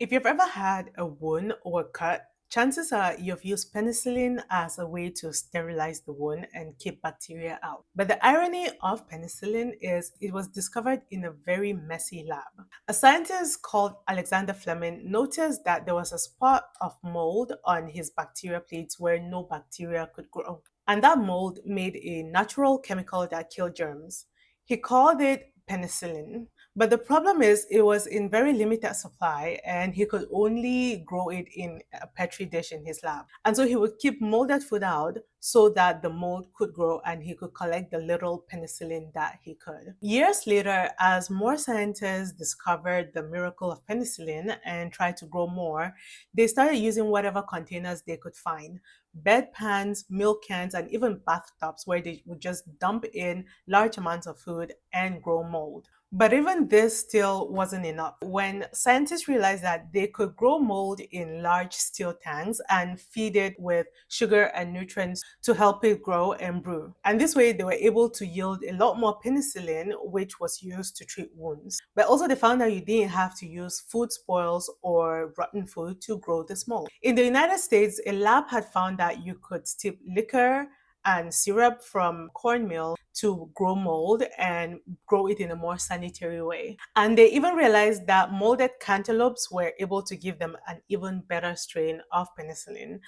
If you've ever had a wound or a cut, chances are you've used penicillin as a way to sterilize the wound and keep bacteria out. But the irony of penicillin is it was discovered in a very messy lab. A scientist called Alexander Fleming noticed that there was a spot of mold on his bacteria plates where no bacteria could grow. And that mold made a natural chemical that killed germs. He called it penicillin. But the problem is, it was in very limited supply, and he could only grow it in a petri dish in his lab. And so he would keep molded food out so that the mold could grow and he could collect the little penicillin that he could. Years later, as more scientists discovered the miracle of penicillin and tried to grow more, they started using whatever containers they could find: bedpans, milk cans, and even bathtubs where they would just dump in large amounts of food and grow mold. But even this still wasn't enough. When scientists realized that they could grow mold in large steel tanks and feed it with sugar and nutrients to help it grow and brew. And this way, they were able to yield a lot more penicillin, which was used to treat wounds. But also, they found out you didn't have to use food spoils or rotten food to grow this mold. In the United States, a lab had found that you could steep liquor and syrup from cornmeal to grow mold and grow it in a more sanitary way. And they even realized that molded cantaloupes were able to give them an even better strain of penicillin.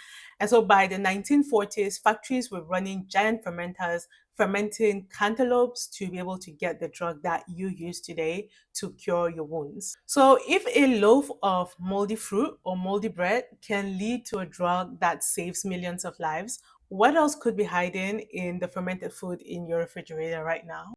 And so by the 1940s, factories were running giant fermenters fermenting cantaloupes to be able to get the drug that you use today to cure your wounds. So if a loaf of moldy fruit or moldy bread can lead to a drug that saves millions of lives, what else could be hiding in the fermented food in your refrigerator right now?